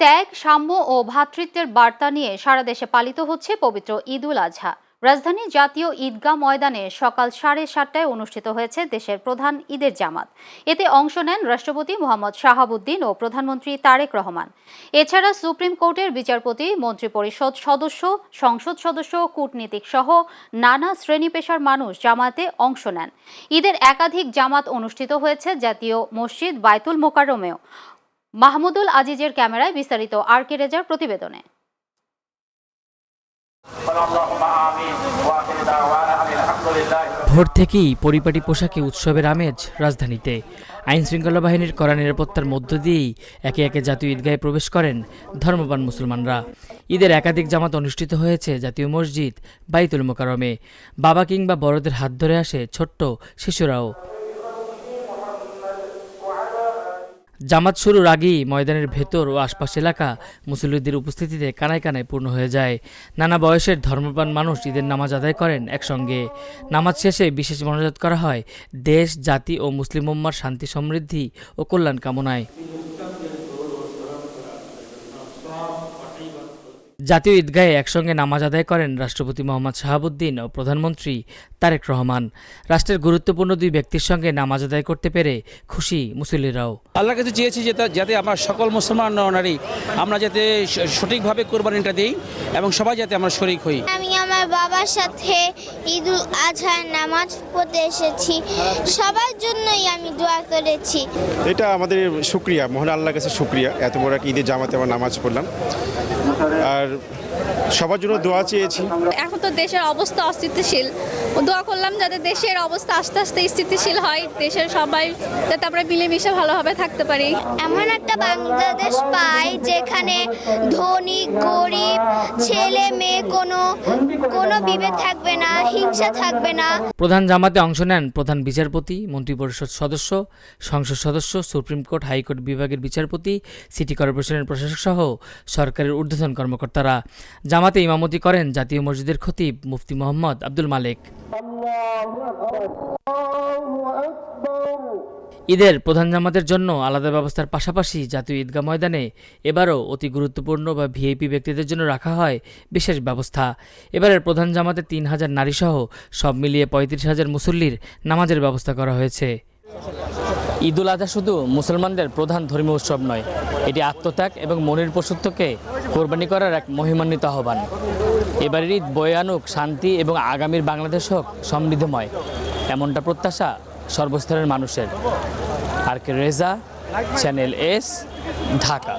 ত্যাগ, সাম্য ও ভ্রাতৃত্বের বার্তা নিয়ে সারা দেশে পালিত হচ্ছে পবিত্র ঈদুল আজহা। রাজধানী জাতীয় ঈদগাহ ময়দানে সকাল 7:30টায় অনুষ্ঠিত হয়েছে দেশের প্রধান ঈদের জামাত। এতে অংশ নেন রাষ্ট্রপতি মোহাম্মদ শাহাবুদ্দিন ও প্রধানমন্ত্রী তারেক রহমান। এছাড়া সুপ্রিম কোর্টের বিচারপতি, মন্ত্রিপরিষদ সদস্য, সংসদ সদস্য, কূটনীতিক সহ নানা শ্রেণী পেশার মানুষ জামাতে অংশ নেন। ঈদের একাধিক জামাত অনুষ্ঠিত হয়েছে জাতীয় মসজিদ বায়তুল মোকাররমেও। মাহমুদুল আজিজের ক্যামেরায় বিস্তারিত আর.কে রেজার প্রতিবেদনে। ভোর থেকেই পরিপাটি পোশাকে উৎসবের আমেজ রাজধানীতে। আইন শৃঙ্খলা বাহিনীর কড়া নিরাপত্তার মধ্য দিয়েই একে একে জাতীয় ঈদগাহে প্রবেশ করেন ধর্মপ্রাণ মুসলমানরা। ঈদের একাধিক জামাত অনুষ্ঠিত হয়েছে জাতীয় মসজিদ বাইতুল মোকাররমে। বাবা কিংবা বড়দের হাত ধরে আসে ছোট্ট শিশুরাও। জামাত শুরুর আগেই ময়দানের ভেতর ও আশপাশ এলাকা মুসল্লিদের উপস্থিতিতে কানায় কানায় পূর্ণ হয়ে যায়। নানা বয়সের ধর্মপ্রাণ মানুষ ঈদের নামাজ আদায় করেন একসঙ্গে। নামাজ শেষে বিশেষ মোনাজাত করা হয় দেশ, জাতি ও মুসলিম উম্মার শান্তি, সমৃদ্ধি ও কল্যাণ কামনায়। জাতীয় ঈদগাহে একসঙ্গে নামাজ আদায় করেন রাষ্ট্রপতি মোহাম্মদ শাহাবুদ্দিন ও প্রধানমন্ত্রী তারেক রহমান। রাষ্ট্রের গুরুত্বপূর্ণ দুই ব্যক্তির সঙ্গে নামাজ আদায় করতে পেরে খুশি মুসল্লিরাও। আল্লাহর কাছে চেয়েছি যাতে আমরা সকল মুসলমান নারী আমরা যাতে সঠিকভাবে কোরবানিটা দিই এবং সবাই যাতে আমরা শরীক হই। আমি আমার বাবার সাথে ঈদুল আজহার নামাজ পড়তে এসেছি। সবার জন্যই আমি দোয়া করেছি। এটা আমাদের শুকরিয়া, মহান আল্লাহর কাছে শুকরিয়া। এত বড় একটা ঈদের জামাতে আমরা নামাজ পড়লাম আর সবার জন্য দোয়া চেয়েছি। এখন তো দেশের অবস্থা অস্থিতিশীল, দোয়া করলাম যাতে দেশের অবস্থা আস্তে আস্তে স্থিতিশীল হয়, দেশের সবাই যাতে আমরা মিলেমিশে ভালোভাবে থাকতে পারি। এমন একটা বাংলাদেশ পাই যেখানে ধনী গরিব ছেলে মেয়ে কোনো বিভেদ থাকবে না, হিংসা থাকবে না। প্রধান জামাতে অংশ নেন প্রধান বিচারপতি, মন্ত্রিপরিষদ সদস্য, সংসদ সদস্য, সুপ্রিম কোর্ট, হাইকোর্ট বিভাগের বিচারপতি, সিটি কর্পোরেশনের প্রশাসক সহ সরকারের ঊর্ধ্বতন কর্মকর্তারা। জামাতে ইমামতি করেন জাতীয় মসজিদের খতিব মুফতি মোহাম্মদ আব্দুল মালেক। ঈদের প্রধান জামাতের জন্য আলাদা ব্যবস্থার পাশাপাশি জাতীয় ঈদগাহ ময়দানে এবারও অতি গুরুত্বপূর্ণ বা ভিআইপি ব্যক্তিদের জন্য রাখা হয় বিশেষ ব্যবস্থা। এবারের প্রধান জামাতে 3000 নারীসহ সব মিলিয়ে 35,000 মুসল্লির নামাজের ব্যবস্থা করা হয়েছে। ঈদুল আজহা শুধু মুসলমানদের প্রধান ধর্মীয় উৎসব নয়, এটি আত্মত্যাগ এবং মনের পশুত্বকে কোরবানি করার এক মহিমান্বিত আহ্বান। এবারের ঈদ বয়ে আনুক শান্তি এবং আগামীর বাংলাদেশ হোক সমৃদ্ধময়, এমনটা প্রত্যাশা সর্বস্তরের মানুষের। R K Reza, channel S, Dhaka.